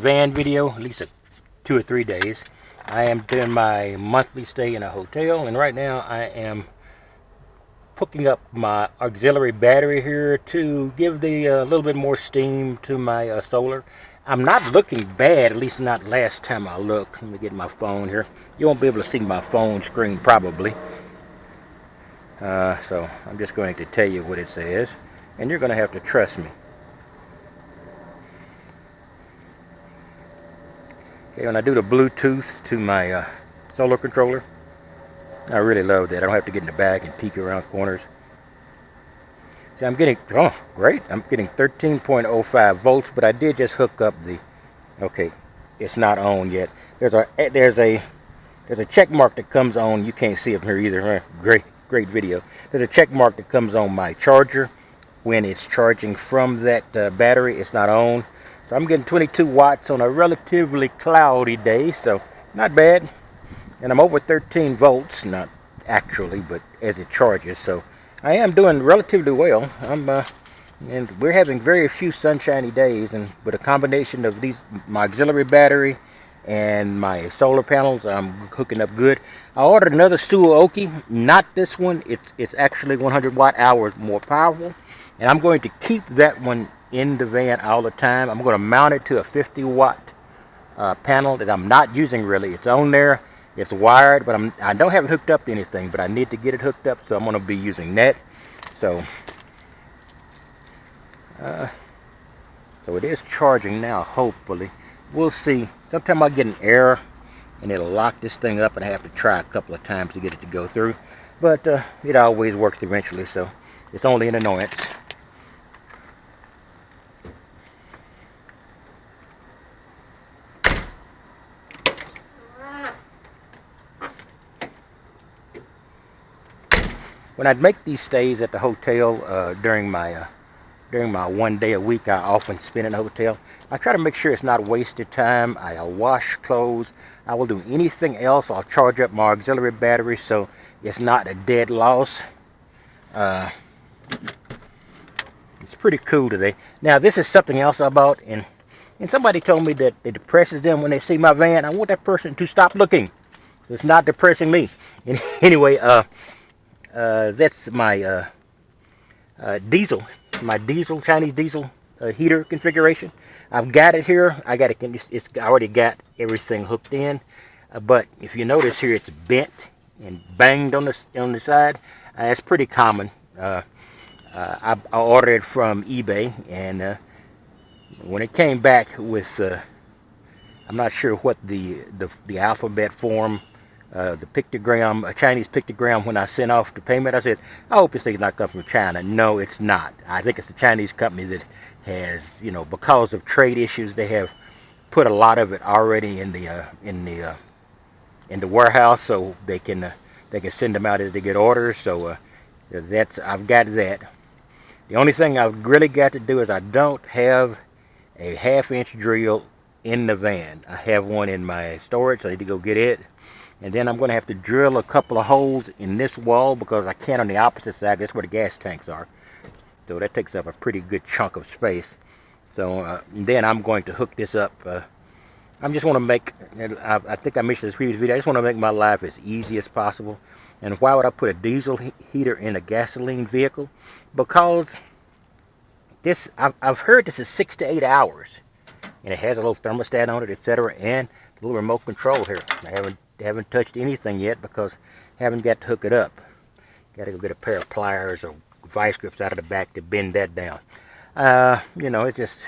van video, at least 2 or 3 days. I am doing my monthly stay in a hotel, and right now I am hooking up my auxiliary battery here to give the little bit more steam to my solar. I'm not looking bad, at least not last time I looked. Let me get my phone here. You won't be able to see my phone screen probably. So I'm just going to tell you what it says, and you're going to have to trust me. Okay, when I do the Bluetooth to my solar controller, I really love that. I don't have to get in the back and peek around corners. See, I'm getting, oh, great. I'm getting 13.05 volts, but I did just hook up the, okay, it's not on yet. There's a check mark that comes on. You can't see it here either. Great video. There's a check mark that comes on my charger when it's charging from that battery. It's not on. So I'm getting 22 watts on a relatively cloudy day, so not bad. And I'm over 13 volts, not actually, but as it charges. So I am doing relatively well. And we're having very few sunshiny days, and with a combination of my auxiliary battery and my solar panels, I'm hooking up good. I ordered another suaoki, not this one. It's actually 100 watt hours more powerful, and I'm going to keep that one in the van all the time. I'm going to mount it to a 50 watt panel that I'm not using really. It's on there. It's wired, but I don't have it hooked up to anything, but I need to get it hooked up, so I'm going to be using that. So it is charging now, hopefully. We'll see. Sometimes I'll get an error, and it'll lock this thing up, and I have to try a couple of times to get it to go through. But it always works eventually, so it's only an annoyance. When I make these stays at the hotel during my 1 day a week, I often spend in the hotel. I try to make sure it's not wasted time. I'll wash clothes. I will do anything else. I'll charge up my auxiliary battery so it's not a dead loss. It's pretty cool today. Now this is something else I bought, and somebody told me that it depresses them when they see my van. I want that person to stop looking. So it's not depressing me. Anyway, that's my diesel, Chinese diesel heater configuration. I've got it here. I already got everything hooked in, but if you notice here, it's bent and banged on the side. It's pretty common. I ordered it from eBay, and when it came back with, I'm not sure what the alphabet form. The pictogram, a Chinese pictogram, when I sent off the payment, I said, I hope this thing's not coming from China. No, it's not. I think it's the Chinese company that has, because of trade issues, they have put a lot of it already in the warehouse, so they can send them out as they get orders. So I've got that. The only thing I've really got to do is I don't have a 1/2-inch drill in the van. I have one in my storage, so I need to go get it. And then I'm going to have to drill a couple of holes in this wall because I can't on the opposite side. That's where the gas tanks are. So that takes up a pretty good chunk of space. So then I'm going to hook this up. I just want to make, I think I mentioned this previous video, I just want to make my life as easy as possible. And why would I put a diesel heater in a gasoline vehicle? Because I've heard this is 6 to 8 hours. And it has a little thermostat on it, etc. And a little remote control here. I haven't touched anything yet because I haven't got to hook it up. Got to go get a pair of pliers or vice grips out of the back to bend that down. It's just,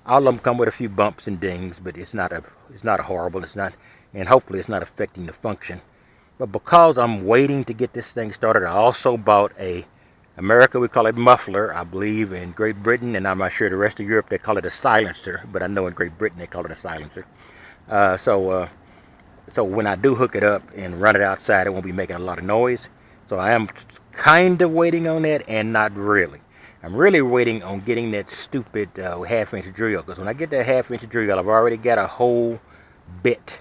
all of them come with a few bumps and dings, but it's not horrible. It's not, and hopefully it's not affecting the function. But because I'm waiting to get this thing started, I also bought America, we call it muffler. I believe in Great Britain, and I'm not sure the rest of Europe, they call it a silencer. But I know in Great Britain they call it a silencer. So when I do hook it up and run it outside, it won't be making a lot of noise. So I am kind of waiting on that, and not really. I'm really waiting on getting that stupid 1/2-inch drill, because when I get that 1/2-inch drill, I've already got a whole bit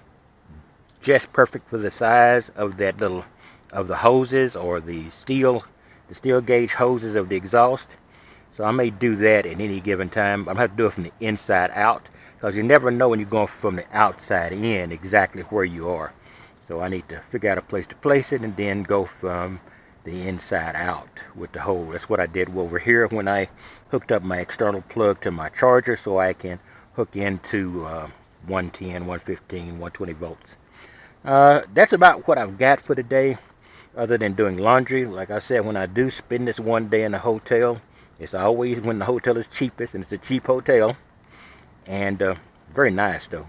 just perfect for the size of the hoses, or the steel gauge hoses of the exhaust. So I may do that at any given time. I'm going to have to do it from the inside out. because you never know when you're going from the outside in exactly where you are. So I need to figure out a place to place it and then go from the inside out with the hole. That's what I did over here when I hooked up my external plug to my charger so I can hook into 110, 115, 120 volts. That's about what I've got for today, other than doing laundry. Like I said, when I do spend this one day in a hotel, it's always when the hotel is cheapest, and it's a cheap hotel, and very nice though.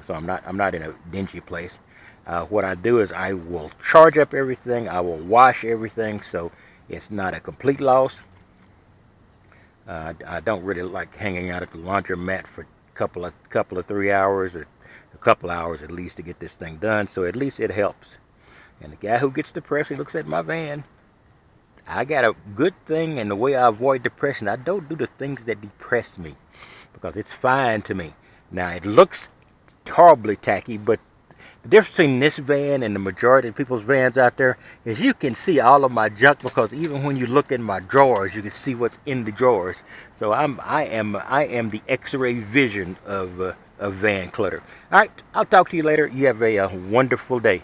So I'm not in a dingy place. What I do is I will charge up everything, I will wash everything, so it's not a complete loss. I don't really like hanging out at the laundromat for a couple of 3 hours, or a couple hours at least, to get this thing done. So at least it helps. And the guy who gets depressed and looks at my van, I got a good thing, and the way I avoid depression, I don't do the things that depress me, because it's fine to me. Now, it looks horribly tacky, but the difference between this van and the majority of people's vans out there is you can see all of my junk, because even when you look in my drawers, you can see what's in the drawers. So I am the X-ray vision of van clutter. All right, I'll talk to you later. You have a wonderful day.